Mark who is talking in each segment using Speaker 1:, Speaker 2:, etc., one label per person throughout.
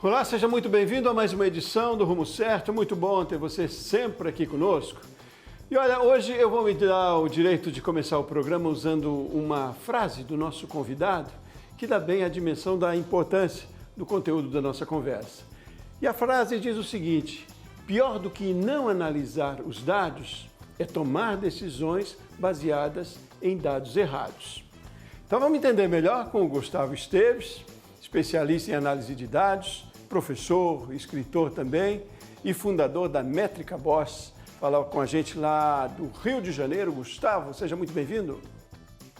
Speaker 1: Olá, seja muito bem-vindo a mais uma edição do Rumo Certo. Muito bom ter você sempre aqui conosco. E olha, hoje eu vou me dar o direito de começar o programa usando uma frase do nosso convidado que dá bem a dimensão da importância do conteúdo da nossa conversa. E a frase diz o seguinte: pior do que não analisar os dados é tomar decisões baseadas em dados errados. Então vamos entender melhor com o Gustavo Esteves, especialista em análise de dados, professor, escritor também e fundador da Métrica Boss. Fala com a gente lá do Rio de Janeiro. Gustavo, seja muito bem-vindo.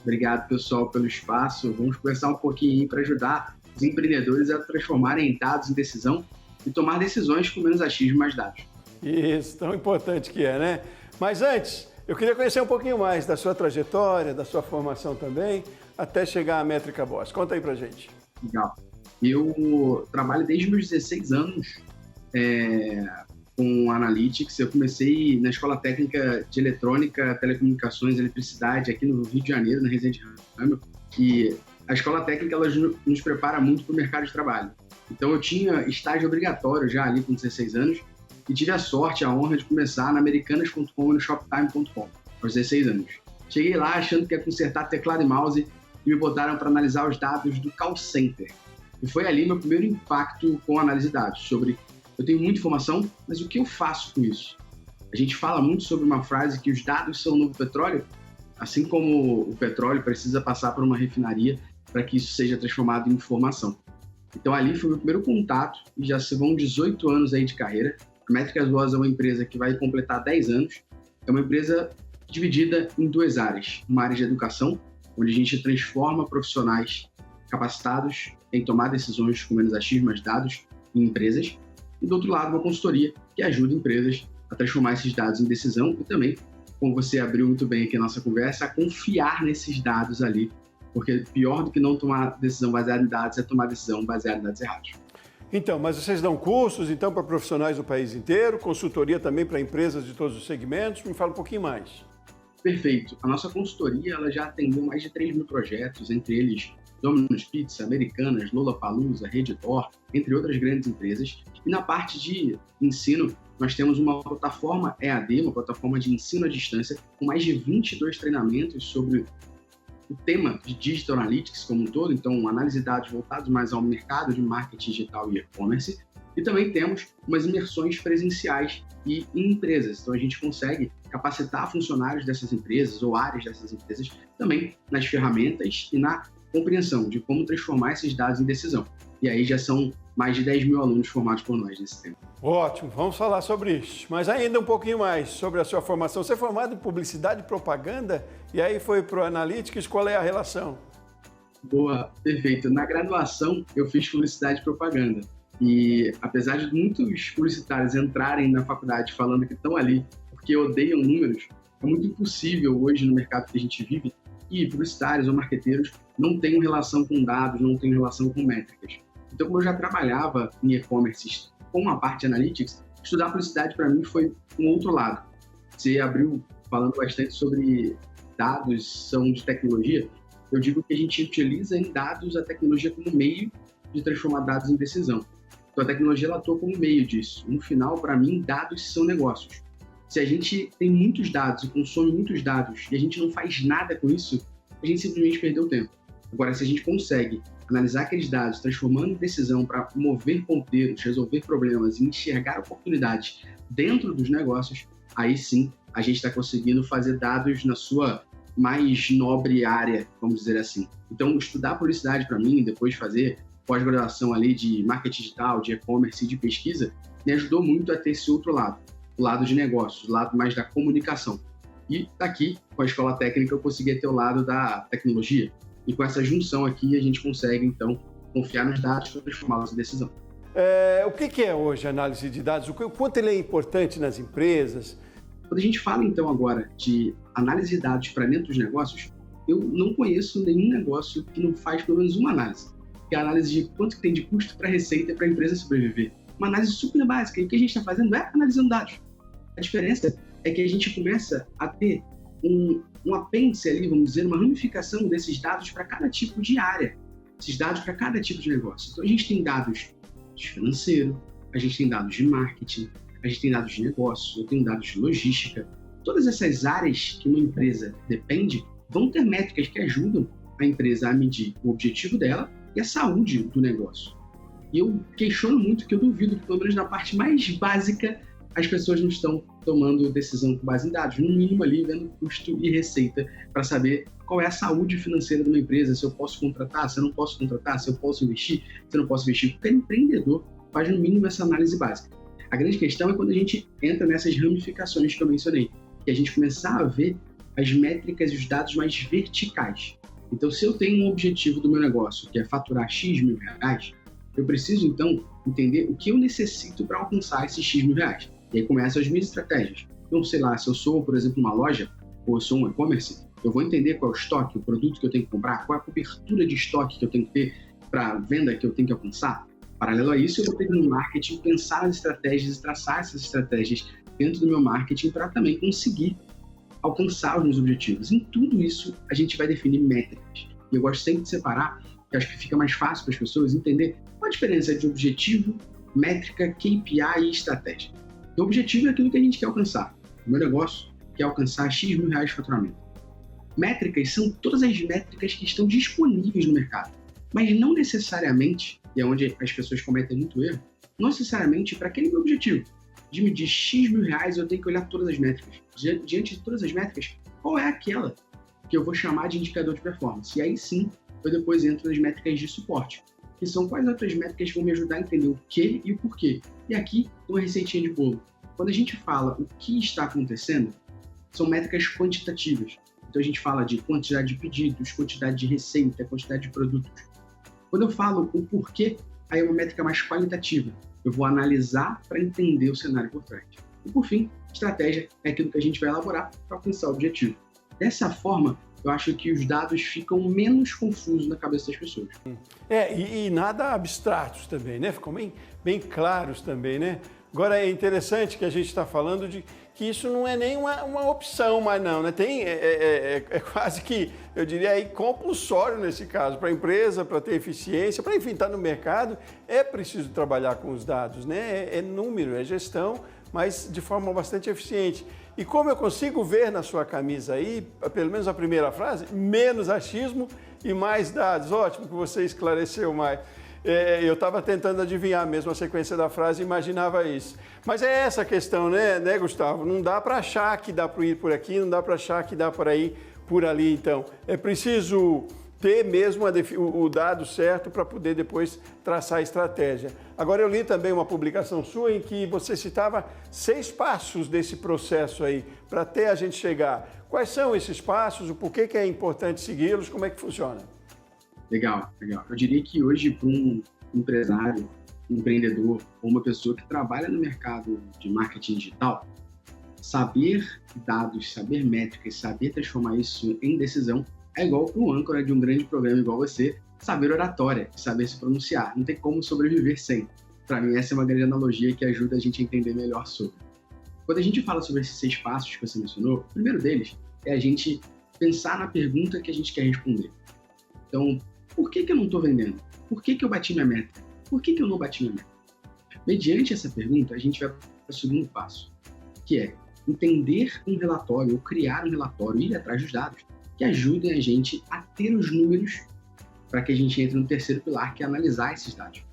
Speaker 2: Obrigado, pessoal, pelo espaço. Vamos conversar um pouquinho para ajudar os empreendedores a transformarem dados em decisão e tomar decisões com menos achismo, mais dados.
Speaker 1: Isso, tão importante que é, né? Mas antes, eu queria conhecer um pouquinho mais da sua trajetória, da sua formação também, até chegar à Métrica Boss. Conta aí pra gente.
Speaker 2: Legal. Eu trabalho desde meus 16 anos com Analytics. Eu comecei na Escola Técnica de Eletrônica, Telecomunicações e Eletricidade aqui no Rio de Janeiro, na Resende Ramo. E a Escola Técnica ela nos prepara muito para o mercado de trabalho. Então eu tinha estágio obrigatório já ali com 16 anos e tive a sorte, a honra de começar na Americanas.com e no Shoptime.com aos 16 anos. Cheguei lá achando que ia consertar teclado e mouse e me botaram para analisar os dados do call center. E foi ali meu primeiro impacto com a análise de dados, sobre eu tenho muita informação, mas o que eu faço com isso? A gente fala muito sobre uma frase que os dados são o novo petróleo, assim como o petróleo precisa passar por uma refinaria para que isso seja transformado em informação. Então ali foi meu primeiro contato e já se vão 18 anos aí de carreira. A Métricas Boss é uma empresa que vai completar 10 anos. É uma empresa dividida em duas áreas. Uma área de educação, onde a gente transforma profissionais capacitados em tomar decisões com menos achismo, mais dados em empresas. E do outro lado, uma consultoria que ajuda empresas a transformar esses dados em decisão e também, como você abriu muito bem aqui a nossa conversa, a confiar nesses dados ali, porque pior do que não tomar decisão baseada em dados é tomar decisão baseada em dados errados.
Speaker 1: Então, mas vocês dão cursos então para profissionais do país inteiro, consultoria também para empresas de todos os segmentos? Me fala um pouquinho mais.
Speaker 2: Perfeito. A nossa consultoria ela já atendeu mais de 3 mil projetos, entre eles Domino's Pizza, Americanas, Lollapalooza, Redditor, entre outras grandes empresas. E na parte de ensino, nós temos uma plataforma EAD, uma plataforma de ensino à distância, com mais de 22 treinamentos sobre o tema de Digital Analytics como um todo, então análise de dados voltados mais ao mercado de marketing digital e e-commerce. E também temos umas imersões presenciais e em empresas. Então a gente consegue capacitar funcionários dessas empresas ou áreas dessas empresas também nas ferramentas e na compreensão de como transformar esses dados em decisão. E aí já são mais de 10 mil alunos formados por nós nesse tema.
Speaker 1: Ótimo, vamos falar sobre isso. Mas ainda um pouquinho mais sobre a sua formação. Você é formado em publicidade e propaganda e aí foi para o Analytics, qual é a relação?
Speaker 2: Boa, perfeito. Na graduação eu fiz publicidade e propaganda. E apesar de muitos publicitários entrarem na faculdade falando que estão ali porque odeiam números, é muito impossível hoje no mercado que a gente vive que publicitários ou marqueteiros não tenham relação com dados, não tenham relação com métricas. Então, como eu já trabalhava em e-commerce com a parte de analytics, estudar publicidade para mim foi um outro lado. Você abriu falando bastante sobre dados, são de tecnologia. Eu digo que a gente utiliza em dados a tecnologia como meio de transformar dados em decisão. Então, a tecnologia ela atua como meio disso. No final, para mim, dados são negócios. Se a gente tem muitos dados e consome muitos dados e a gente não faz nada com isso, a gente simplesmente perdeu tempo. Agora, se a gente consegue analisar aqueles dados, transformando em decisão para mover ponteiros, resolver problemas e enxergar oportunidades dentro dos negócios, aí sim a gente está conseguindo fazer dados na sua mais nobre área, vamos dizer assim. Então, estudar publicidade para mim, depois fazer pós-graduação ali de marketing digital, de e-commerce e de pesquisa, me ajudou muito a ter esse outro lado, o lado de negócios, o lado mais da comunicação. E daqui, com a escola técnica, eu consegui ter o lado da tecnologia. E com essa junção aqui, a gente consegue, então, confiar nos dados para transformá-los em decisão.
Speaker 1: O que é hoje a análise de dados? O quanto ele é importante nas empresas?
Speaker 2: Quando a gente fala, então, agora de análise de dados para dentro dos negócios, eu não conheço nenhum negócio que não faz pelo menos uma análise. Que é a análise de quanto que tem de custo para receita para a empresa sobreviver. Uma análise super básica. E o que a gente está fazendo é analisando dados. A diferença é que a gente começa a ter um apêndice ali, vamos dizer, uma ramificação desses dados para cada tipo de área, esses dados para cada tipo de negócio. Então, a gente tem dados financeiro, a gente tem dados de marketing, a gente tem dados de negócio, eu tenho dados de logística. Todas essas áreas que uma empresa depende vão ter métricas que ajudam a empresa a medir o objetivo dela e a saúde do negócio. E eu questiono muito, que eu duvido que, pelo menos na parte mais básica, as pessoas não estão tomando decisão com base em dados, no mínimo ali vendo custo e receita para saber qual é a saúde financeira de uma empresa, se eu posso contratar, se eu não posso contratar, se eu posso investir, se eu não posso investir. Qualquer empreendedor faz no mínimo essa análise básica. A grande questão é quando a gente entra nessas ramificações que eu mencionei, que a gente começar a ver as métricas e os dados mais verticais. Então, se eu tenho um objetivo do meu negócio, que é faturar X mil reais, eu preciso, então, entender o que eu necessito para alcançar esses X mil reais. E aí começam as minhas estratégias. Então, sei lá, se eu sou, por exemplo, uma loja, ou eu sou um e-commerce, eu vou entender qual é o estoque, o produto que eu tenho que comprar, qual é a cobertura de estoque que eu tenho que ter para a venda que eu tenho que alcançar. Paralelo a isso, eu vou ter no marketing pensar nas estratégias e traçar essas estratégias dentro do meu marketing para também conseguir alcançar os meus objetivos. Em tudo isso, a gente vai definir métricas. E eu gosto sempre de separar, porque acho que fica mais fácil para as pessoas entender qual a diferença de objetivo, métrica, KPI e estratégia. O objetivo é aquilo que a gente quer alcançar. O meu negócio quer alcançar X mil reais de faturamento. Métricas são todas as métricas que estão disponíveis no mercado, mas não necessariamente, e é onde as pessoas cometem muito erro, não necessariamente para aquele meu objetivo. De medir X mil reais, eu tenho que olhar todas as métricas. Diante de todas as métricas, qual é aquela que eu vou chamar de indicador de performance? E aí sim, eu depois entro nas métricas de suporte, que são quais outras métricas que vão me ajudar a entender o que e o porquê. E aqui, uma receitinha de bolo. Quando a gente fala o que está acontecendo, são métricas quantitativas. Então a gente fala de quantidade de pedidos, quantidade de receita, quantidade de produtos. Quando eu falo o porquê, aí é uma métrica mais qualitativa. Eu vou analisar para entender o cenário por trás. E por fim, estratégia é aquilo que a gente vai elaborar para alcançar o objetivo. Dessa forma, eu acho que os dados ficam menos confusos na cabeça das pessoas.
Speaker 1: E nada abstratos também, né? Ficam bem claros também, né? Agora, é interessante que a gente está falando de que isso não é nem uma opção mais não, né? É quase que, eu diria, aí, compulsório nesse caso, para a empresa, para ter eficiência, para, enfim, estar no mercado, é preciso trabalhar com os dados, né? É número, é gestão, mas de forma bastante eficiente. E como eu consigo ver na sua camisa aí, pelo menos a primeira frase, menos achismo e mais dados. Ótimo que você esclareceu mais. Eu estava tentando adivinhar mesmo a sequência da frase e imaginava isso. Mas é essa a questão, né, Gustavo? Não dá para achar que dá para ir por aqui, não dá para achar que dá para ir por ali. Então, é preciso ter mesmo o dado certo para poder depois traçar a estratégia. Agora, eu li também uma publicação sua em que você citava 6 passos desse processo aí, para até a gente chegar. Quais são esses passos, o porquê que é importante segui-los, como é que funciona?
Speaker 2: Legal. Eu diria que hoje, para um empresário, um empreendedor ou uma pessoa que trabalha no mercado de marketing digital, saber dados, saber métricas, saber transformar isso em decisão é igual para um âncora de um grande programa igual você, saber oratória, saber se pronunciar. Não tem como sobreviver sem. Para mim, essa é uma grande analogia que ajuda a gente a entender melhor sobre. Quando a gente fala sobre esses 6 passos que você mencionou, o primeiro deles é a gente pensar na pergunta que a gente quer responder. Então, por que eu não estou vendendo? Por que eu bati minha meta? Por que eu não bati minha meta? Mediante essa pergunta, a gente vai para o segundo passo, que é entender um relatório ou criar um relatório, ir atrás dos dados, que ajudem a gente a ter os números para que a gente entre no terceiro pilar, que é analisar esses dados.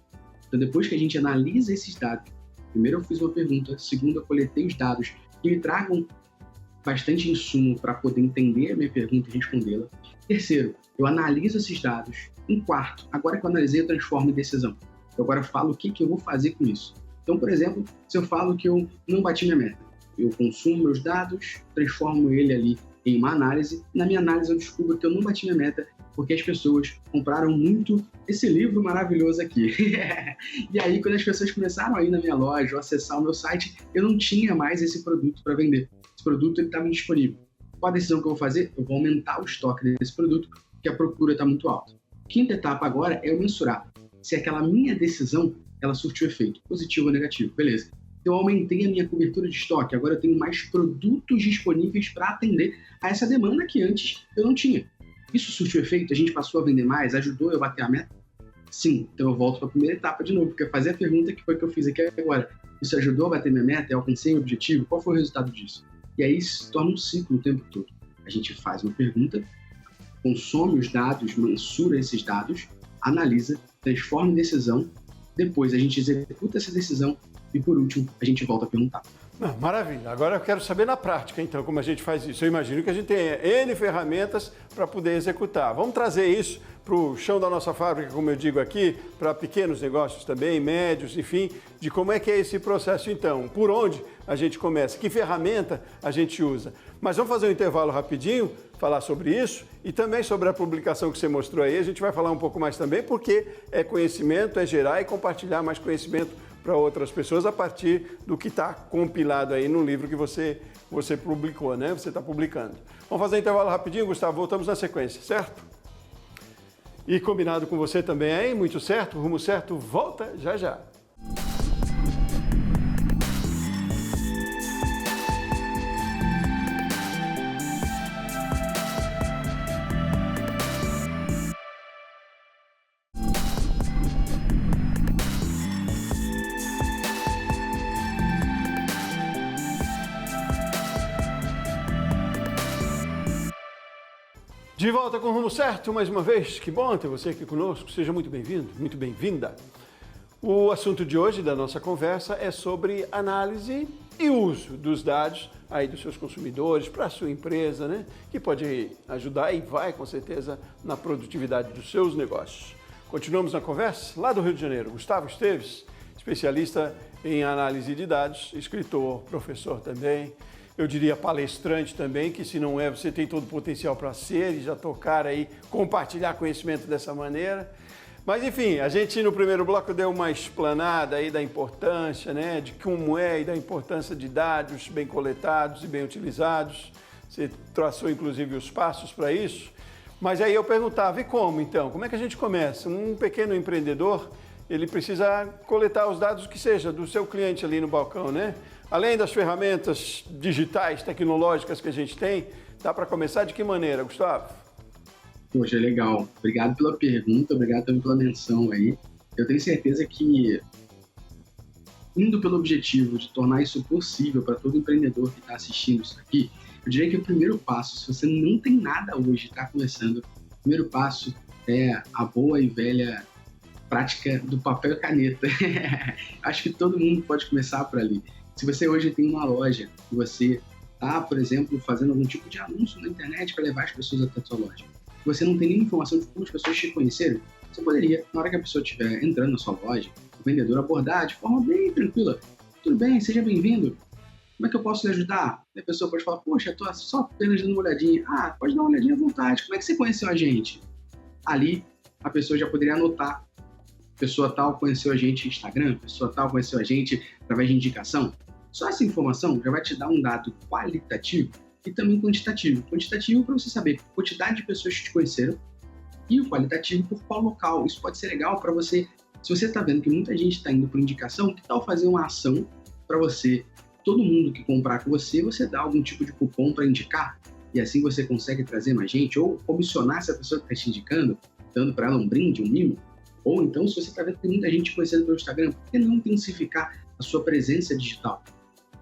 Speaker 2: Então, depois que a gente analisa esses dados, primeiro eu fiz uma pergunta, segundo eu coletei os dados que me tragam bastante insumo para poder entender a minha pergunta e respondê-la. Terceiro, eu analiso esses dados. Em quarto, agora que eu analisei, eu transformo em decisão. Eu agora falo o que eu vou fazer com isso. Então, por exemplo, se eu falo que eu não bati minha meta, eu consumo meus dados, transformo ele ali em uma análise. Na minha análise, eu descubro que eu não bati minha meta porque as pessoas compraram muito esse livro maravilhoso aqui. E aí, quando as pessoas começaram a ir na minha loja ou acessar o meu site, eu não tinha mais esse produto para vender. Esse produto estava indisponível. Qual a decisão que eu vou fazer? Eu vou aumentar o estoque desse produto, porque a procura está muito alta. Quinta etapa agora é eu mensurar se aquela minha decisão ela surtiu efeito, positivo ou negativo. Beleza. Eu aumentei a minha cobertura de estoque, agora eu tenho mais produtos disponíveis para atender a essa demanda que antes eu não tinha. Isso surtiu efeito? A gente passou a vender mais? Ajudou eu a bater a meta? Sim, então eu volto para a primeira etapa de novo, porque fazer a pergunta que foi que eu fiz aqui agora. Isso ajudou a bater minha meta? Eu alcancei o objetivo? Qual foi o resultado disso? E aí se torna um ciclo o tempo todo. A gente faz uma pergunta, consome os dados, mensura esses dados, analisa, transforma em decisão, depois a gente executa essa decisão e, por último, a gente volta a perguntar.
Speaker 1: Não, maravilha. Agora eu quero saber na prática, então, como a gente faz isso. Eu imagino que a gente tenha N ferramentas para poder executar. Vamos trazer isso para o chão da nossa fábrica, como eu digo aqui, para pequenos negócios também, médios, enfim, de como é que é esse processo, então. Por onde a gente começa, que ferramenta a gente usa. Mas vamos fazer um intervalo rapidinho, falar sobre isso e também sobre a publicação que você mostrou aí. A gente vai falar um pouco mais também, porque é conhecimento, é gerar e compartilhar mais conhecimento para outras pessoas a partir do que está compilado aí no livro que você publicou, né? Você está publicando. Vamos fazer um intervalo rapidinho, Gustavo, voltamos na sequência, certo? E combinado com você também aí, muito certo, Rumo Certo volta já já. De volta com o Rumo Certo, mais uma vez. Que bom ter você aqui conosco. Seja muito bem-vindo, muito bem-vinda. O assunto de hoje da nossa conversa é sobre análise e uso dos dados aí dos seus consumidores para a sua empresa, né? Que pode ajudar e vai, com certeza, na produtividade dos seus negócios. Continuamos na conversa lá do Rio de Janeiro. Gustavo Esteves, especialista em análise de dados, escritor, professor também. Eu diria palestrante também, que se não é, você tem todo o potencial para ser e já tocar aí, compartilhar conhecimento dessa maneira. Mas enfim, a gente no primeiro bloco deu uma explanada aí da importância, né, de como é e da importância de dados bem coletados e bem utilizados. Você traçou inclusive os passos para isso. Mas aí eu perguntava, e como então? Como é que a gente começa? Um pequeno empreendedor, ele precisa coletar os dados que seja do seu cliente ali no balcão, né? Além das ferramentas digitais, tecnológicas que a gente tem, dá para começar de que maneira, Gustavo?
Speaker 2: Poxa, legal. Obrigado pela pergunta, obrigado também pela menção aí. Eu tenho certeza que, indo pelo objetivo de tornar isso possível para todo empreendedor que está assistindo isso aqui, eu diria que o primeiro passo, se você não tem nada hoje, está começando, o primeiro passo é a boa e velha prática do papel e caneta. Acho que todo mundo pode começar por ali. Se você hoje tem uma loja e você está, por exemplo, fazendo algum tipo de anúncio na internet para levar as pessoas até a sua loja, e você não tem nenhuma informação de como as pessoas te conheceram, você poderia, na hora que a pessoa estiver entrando na sua loja, o vendedor abordar de forma bem tranquila. Tudo bem, seja bem-vindo. Como é que eu posso lhe ajudar? E a pessoa pode falar, poxa, estou só apenas dando uma olhadinha. Ah, pode dar uma olhadinha à vontade. Como é que você conheceu a gente? Ali, a pessoa já poderia anotar. Pessoa tal conheceu a gente no Instagram, pessoa tal conheceu a gente através de indicação. Só essa informação já vai te dar um dado qualitativo e também quantitativo. Quantitativo para você saber a quantidade de pessoas que te conheceram e o qualitativo por qual local. Isso pode ser legal para você, se você está vendo que muita gente está indo por indicação, que tal fazer uma ação para você, todo mundo que comprar com você, você dá algum tipo de cupom para indicar e assim você consegue trazer mais gente ou comissionar essa pessoa que está te indicando, dando para ela um brinde, um mimo. Ou então, se você está vendo que tem muita gente te conhecendo pelo Instagram, por que não intensificar a sua presença digital?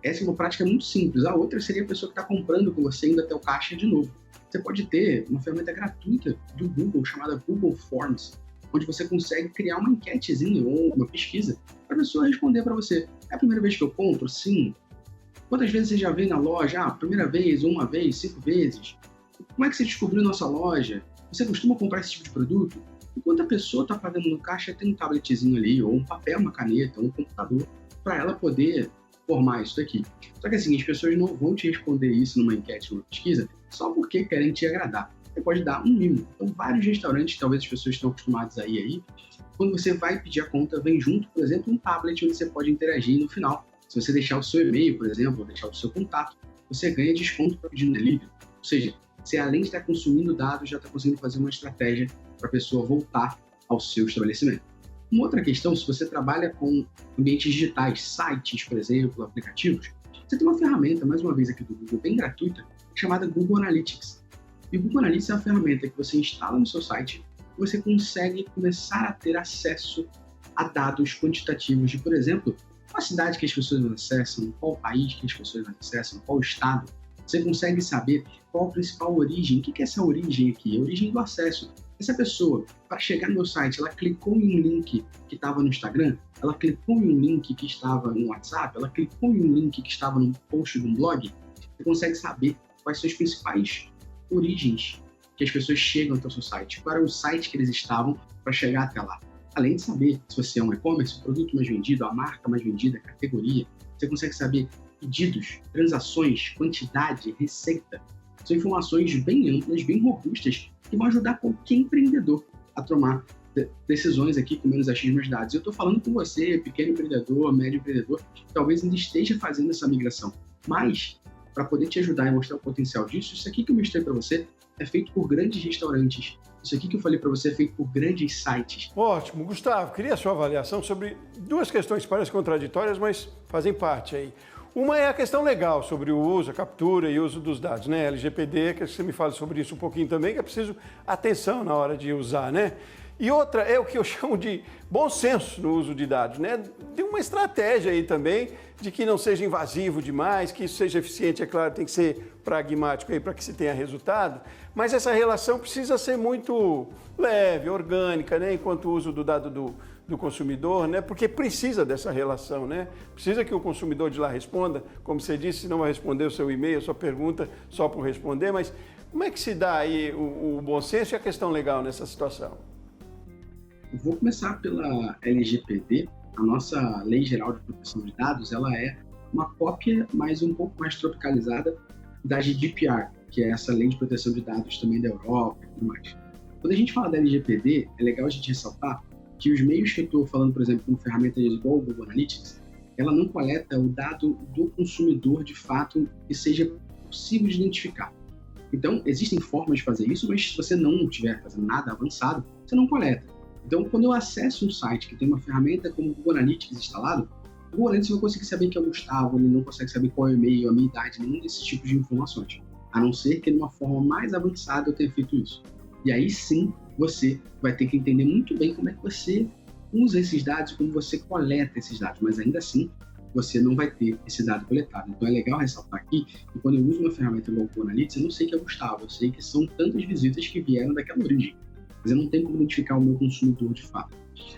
Speaker 2: Essa é uma prática muito simples. A outra seria a pessoa que está comprando com você indo até o caixa de novo. Você pode ter uma ferramenta gratuita do Google chamada Google Forms, onde você consegue criar uma enquetezinha ou uma pesquisa para a pessoa responder para você. É a primeira vez que eu compro? Sim. Quantas vezes você já veio na loja? Primeira vez, uma vez, 5 vezes. Como é que você descobriu nossa loja? Você costuma comprar esse tipo de produto? Enquanto a pessoa está pagando no caixa, tem um tabletzinho ali, ou um papel, uma caneta, ou um computador, para ela poder formar isso daqui. Só que assim, as pessoas não vão te responder isso numa enquete, numa pesquisa, só porque querem te agradar. Você pode dar um mimo. Então, vários restaurantes, talvez as pessoas estão acostumadas aí, quando você vai pedir a conta, vem junto, por exemplo, um tablet onde você pode interagir no final. Se você deixar o seu e-mail, por exemplo, ou deixar o seu contato, você ganha desconto para pedir no delivery. Ou seja, você além de estar consumindo dados, já está conseguindo fazer uma estratégia para a pessoa voltar ao seu estabelecimento. Uma outra questão, se você trabalha com ambientes digitais, sites, por exemplo, aplicativos, você tem uma ferramenta, mais uma vez aqui do Google, bem gratuita, chamada Google Analytics. E o Google Analytics é uma ferramenta que você instala no seu site você consegue começar a ter acesso a dados quantitativos de, por exemplo, qual a cidade que as pessoas acessam, qual país que as pessoas acessam, qual estado. Você consegue saber qual a principal origem. O que é essa origem aqui? A origem do acesso. Essa pessoa, para chegar no meu site, ela clicou em um link que estava no Instagram, ela clicou em um link que estava no WhatsApp, ela clicou em um link que estava no post de um blog. Você consegue saber quais são as principais origens que as pessoas chegam até o seu site, qual era o site que eles estavam para chegar até lá. Além de saber se você é um e-commerce, o produto mais vendido, a marca mais vendida, a categoria, você consegue saber pedidos, transações, quantidade, receita. São informações bem amplas, bem robustas, que vão ajudar qualquer empreendedor a tomar decisões aqui com menos achismo de dados. Eu estou falando com você, pequeno empreendedor, médio empreendedor, que talvez ainda esteja fazendo essa migração. Mas, para poder te ajudar e mostrar o potencial disso, isso aqui que eu mostrei para você é feito por grandes restaurantes. Isso aqui que eu falei para você é feito por grandes sites.
Speaker 1: Ótimo. Gustavo, queria a sua avaliação sobre duas questões que parecem contraditórias, mas fazem parte aí. Uma é a questão legal sobre o uso, a captura e uso dos dados, né? LGPD, que você me fale sobre isso um pouquinho também, que é preciso atenção na hora de usar, né? E outra é o que eu chamo de bom senso no uso de dados, né? De uma estratégia aí também, de que não seja invasivo demais, que isso seja eficiente, é claro, tem que ser pragmático aí para que se tenha resultado, mas essa relação precisa ser muito leve, orgânica, né? Enquanto o uso do dado do consumidor, né? Porque precisa dessa relação, né? Precisa que o consumidor de lá responda, como você disse, não vai responder o seu e-mail, a sua pergunta só por responder, mas como é que se dá aí o bom senso e a questão legal nessa situação?
Speaker 2: Vou começar pela LGPD. A nossa Lei Geral de Proteção de Dados, ela é uma cópia, mas um pouco mais tropicalizada da GDPR, que é essa Lei de Proteção de Dados também da Europa e tudo mais. Quando a gente fala da LGPD, é legal a gente ressaltar que os meios que eu estou falando, por exemplo, como ferramentas igual o Google Analytics, ela não coleta o dado do consumidor de fato que seja possível de identificar. Então, existem formas de fazer isso, mas se você não estiver fazendo nada avançado, você não coleta. Então, quando eu acesso um site que tem uma ferramenta como o Google Analytics instalado, o Google Analytics não consegue saber que é o Gustavo, ele não consegue saber qual é o e-mail, a minha idade, nenhum desses tipos de informações. A não ser que, de uma forma mais avançada, eu tenha feito isso. E aí, sim, você vai ter que entender muito bem como é que você usa esses dados, como você coleta esses dados. Mas, ainda assim, você não vai ter esse dado coletado. Então, é legal ressaltar aqui que, quando eu uso uma ferramenta igual o Google Analytics, eu não sei que é o Gustavo, eu sei que são tantas visitas que vieram daquela origem. Mas eu não tenho como identificar o meu consumidor de fato.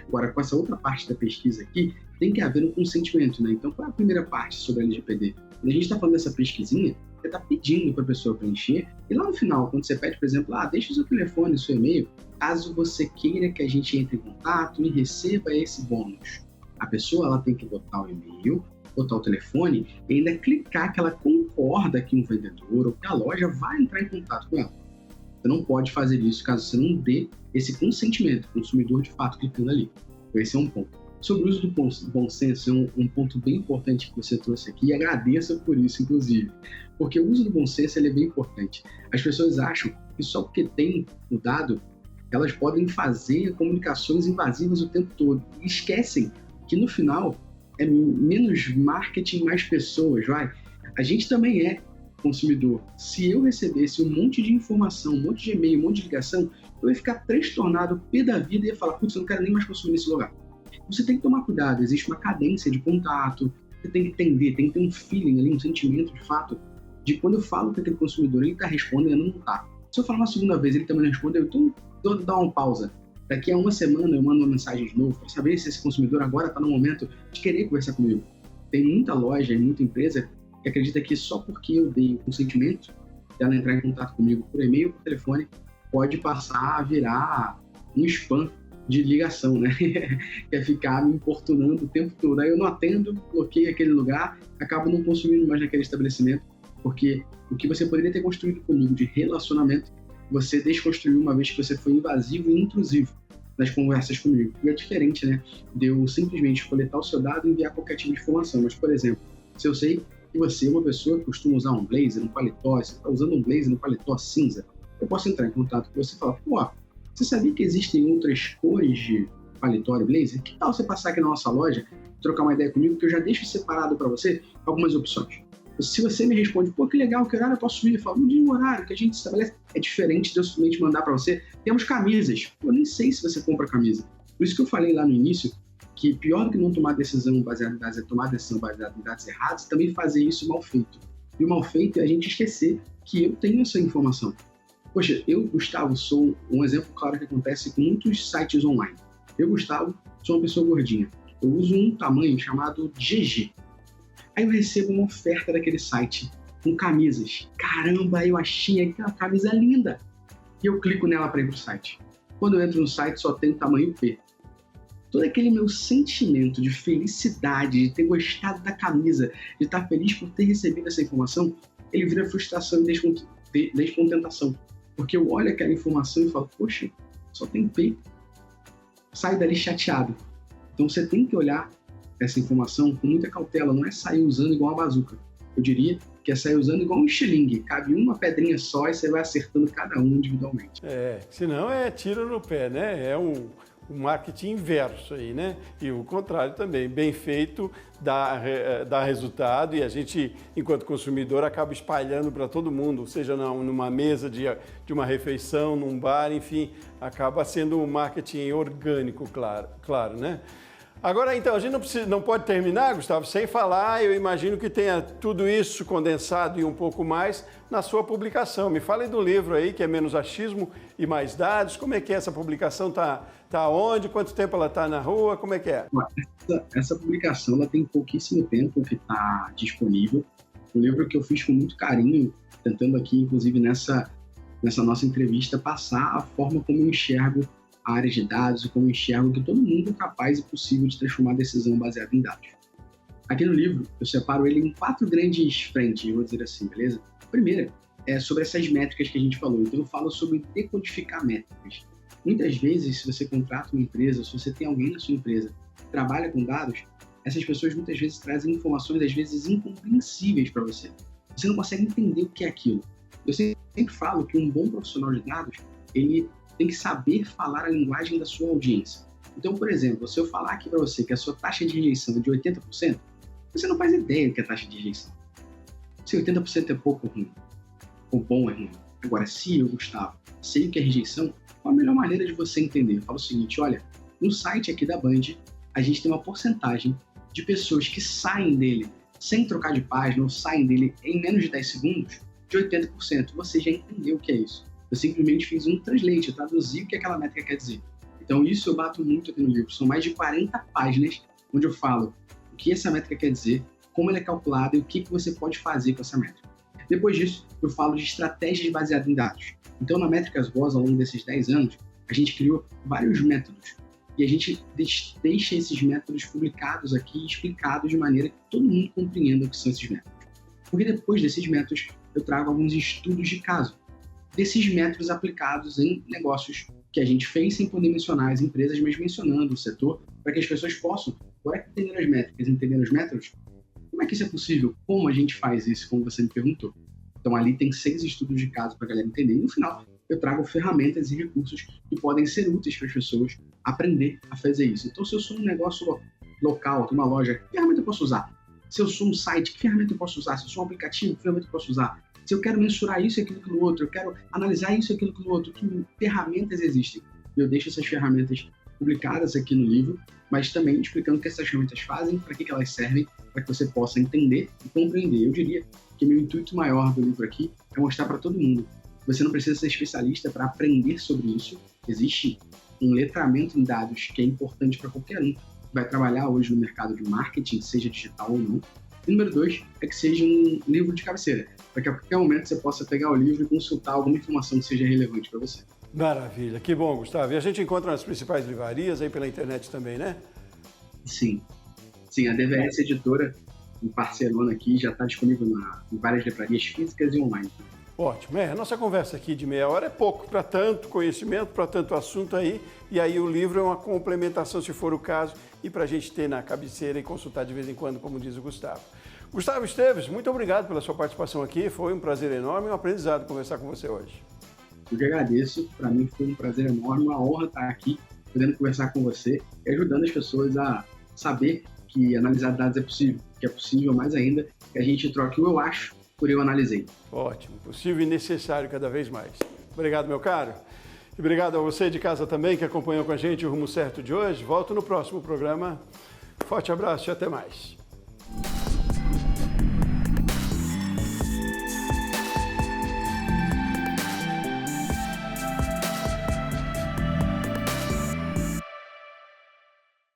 Speaker 2: Agora, com essa outra parte da pesquisa aqui, tem que haver um consentimento, né? Então, qual é a primeira parte sobre a LGPD? Quando a gente está falando dessa pesquisinha, você está pedindo para a pessoa preencher, e lá no final, quando você pede, por exemplo, deixa o seu telefone, o seu e-mail, caso você queira que a gente entre em contato e receba esse bônus. A pessoa ela tem que botar o e-mail, botar o telefone e ainda clicar que ela concorda que um vendedor ou que a loja vai entrar em contato com ela. Você não pode fazer isso caso você não dê esse consentimento, o consumidor de fato clicando ali. Então, esse é um ponto. Sobre o uso do bom senso, é um ponto bem importante que você trouxe aqui, e agradeço por isso, inclusive. Porque o uso do bom senso ele é bem importante. As pessoas acham que só porque tem o dado, elas podem fazer comunicações invasivas o tempo todo. E esquecem que, no final, é menos marketing, mais pessoas, vai. A gente também é consumidor. Se eu recebesse um monte de informação, um monte de e-mail, um monte de ligação, eu ia ficar transtornado, pé da vida, e ia falar, putz, eu não quero nem mais consumir nesse lugar. Você tem que tomar cuidado, existe uma cadência de contato, você tem que entender, tem que ter um feeling ali, um sentimento de fato, de quando eu falo com aquele consumidor, ele está respondendo ou não está. Se eu falar uma segunda vez ele também não respondeu, então eu dou uma pausa. Daqui a uma semana eu mando uma mensagem de novo para saber se esse consumidor agora está no momento de querer conversar comigo. Tem muita loja e muita empresa que acredita que só porque eu dei o consentimento dela entrar em contato comigo por e-mail ou por telefone, pode passar a virar um spam de ligação, né? Que é ficar me importunando o tempo todo. Aí eu não atendo, bloqueio aquele lugar, acabo não consumindo mais naquele estabelecimento, porque o que você poderia ter construído comigo de relacionamento, você desconstruiu uma vez que você foi invasivo e intrusivo nas conversas comigo. E é diferente, né? De eu simplesmente coletar o seu dado e enviar qualquer tipo de informação. Mas, por exemplo, se eu sei que você é uma pessoa que costuma usar um blazer, um paletó, você está usando um blazer, um paletó cinza, eu posso entrar em contato com você e falar, pô, você sabia que existem outras cores de paletó e blazer? Que tal você passar aqui na nossa loja, trocar uma ideia comigo, que eu já deixo separado para você algumas opções. Se você me responde, pô, que legal, que horário eu posso ir? Eu falo, no dia e horário que a gente estabelece é diferente de eu simplesmente mandar para você. Temos camisas. Pô, eu nem sei se você compra camisa. Por isso que eu falei lá no início que pior do que não tomar decisão baseada em dados é tomar decisão baseada em dados errados, também fazer isso mal feito. E o mal feito é a gente esquecer que eu tenho essa informação. Poxa, eu, Gustavo, sou um exemplo claro que acontece com muitos sites online. Eu, Gustavo, sou uma pessoa gordinha. Eu uso um tamanho chamado GG. Aí eu recebo uma oferta daquele site com camisas. Caramba, eu achei aquela camisa linda. E eu clico nela para ir para o site. Quando eu entro no site, só tem o tamanho P. Todo aquele meu sentimento de felicidade, de ter gostado da camisa, de estar feliz por ter recebido essa informação, ele vira frustração e descontentação. Porque eu olho aquela informação e falo, poxa, só tem P. Saio dali chateado. Então você tem que olhar essa informação com muita cautela, não é sair usando igual uma bazuca. Eu diria que é sair usando igual um estilingue. Cabe uma pedrinha só e você vai acertando cada um individualmente.
Speaker 1: Senão é tiro no pé, né? É um marketing inverso aí, né? E o contrário também. Bem feito dá resultado e a gente, enquanto consumidor, acaba espalhando para todo mundo, seja numa mesa de uma refeição, num bar, enfim, acaba sendo um marketing orgânico, claro, né? Agora, então, a gente não pode terminar, Gustavo, sem falar, eu imagino que tenha tudo isso condensado e um pouco mais na sua publicação. Me fale do livro aí, que é Menos Achismo e Mais Dados. Como é que é essa publicação? Tá onde? Quanto tempo ela está na rua? Como é que é?
Speaker 2: Essa publicação ela tem pouquíssimo tempo que está disponível. Um livro que eu fiz com muito carinho, tentando aqui, inclusive, nessa nossa entrevista, passar a forma como eu enxergo a área de dados e como eu enxergo que todo mundo é capaz e possível de transformar a decisão baseada em dados. Aqui no livro, eu separo ele em 4 grandes frentes, vou dizer assim, beleza? A primeira é sobre essas métricas que a gente falou. Então, eu falo sobre decodificar métricas. Muitas vezes, se você contrata uma empresa, se você tem alguém na sua empresa que trabalha com dados, essas pessoas muitas vezes trazem informações, às vezes, incompreensíveis para você. Você não consegue entender o que é aquilo. Eu sempre falo que um bom profissional de dados, ele tem que saber falar a linguagem da sua audiência. Então, por exemplo, se eu falar aqui para você que a sua taxa de rejeição é de 80%, você não faz ideia do que é a taxa de rejeição. Se 80% é pouco ou ruim, ou bom é ruim. Agora, se eu, Gustavo, sei o que é rejeição, qual a melhor maneira de você entender? Eu falo o seguinte, olha, no site aqui da Band, a gente tem uma porcentagem de pessoas que saem dele sem trocar de página ou saem dele em menos de 10 segundos, de 80%. Você já entendeu o que é isso. Eu simplesmente fiz um translate, eu traduzi o que aquela métrica quer dizer. Então, isso eu bato muito aqui no livro. São mais de 40 páginas onde eu falo o que essa métrica quer dizer, como ela é calculada e o que você pode fazer com essa métrica. Depois disso, eu falo de estratégias baseadas em dados. Então, na Métricas Boas, ao longo desses 10 anos, a gente criou vários métodos. E a gente deixa esses métodos publicados aqui e explicados de maneira que todo mundo compreenda o que são esses métodos. Porque depois desses métodos, eu trago alguns estudos de caso desses métodos aplicados em negócios que a gente fez sem poder mencionar as empresas, mas mencionando o setor, para que as pessoas possam, agora que entenderam as métricas, entenderam os métodos, como é que isso é possível? Como a gente faz isso, como você me perguntou? Então, ali tem 6 estudos de caso para a galera entender. E, no final, eu trago ferramentas e recursos que podem ser úteis para as pessoas aprender a fazer isso. Então, se eu sou um negócio local, uma loja, que ferramenta eu posso usar? Se eu sou um site, que ferramenta eu posso usar? Se eu sou um aplicativo, que ferramenta eu posso usar? Se eu quero mensurar isso e aquilo outro, eu quero analisar isso e aquilo outro, que ferramentas existem? Eu deixo essas ferramentas publicadas aqui no livro, mas também explicando o que essas ferramentas fazem, para que elas servem, para que você possa entender e compreender. Eu diria que meu intuito maior do livro aqui é mostrar para todo mundo. Você não precisa ser especialista para aprender sobre isso. Existe um letramento em dados que é importante para qualquer um que vai trabalhar hoje no mercado de marketing, seja digital ou não. E número 2 é que seja um livro de cabeceira, para que a qualquer momento você possa pegar o livro e consultar alguma informação que seja relevante para você.
Speaker 1: Maravilha, que bom, Gustavo. E a gente encontra nas principais livrarias aí pela internet também, né?
Speaker 2: Sim, a DVS Editora, um parceirona aqui, já está disponível em várias livrarias físicas e online.
Speaker 1: Ótimo. A nossa conversa aqui de meia hora é pouco para tanto conhecimento, para tanto assunto aí, e aí o livro é uma complementação, se for o caso, e para a gente ter na cabeceira e consultar de vez em quando, como diz o Gustavo. Gustavo Esteves, muito obrigado pela sua participação aqui, foi um prazer enorme e um aprendizado conversar com você hoje.
Speaker 2: Eu que agradeço, para mim foi um prazer enorme, uma honra estar aqui, podendo conversar com você e ajudando as pessoas a saber que analisar dados é possível, que que é possível mais ainda que a gente troque o eu acho por eu analisei.
Speaker 1: Ótimo, possível e necessário cada vez mais. Obrigado, meu caro. E obrigado a você de casa também que acompanhou com a gente o Rumo Certo de hoje. Volto no próximo programa. Forte abraço e até mais.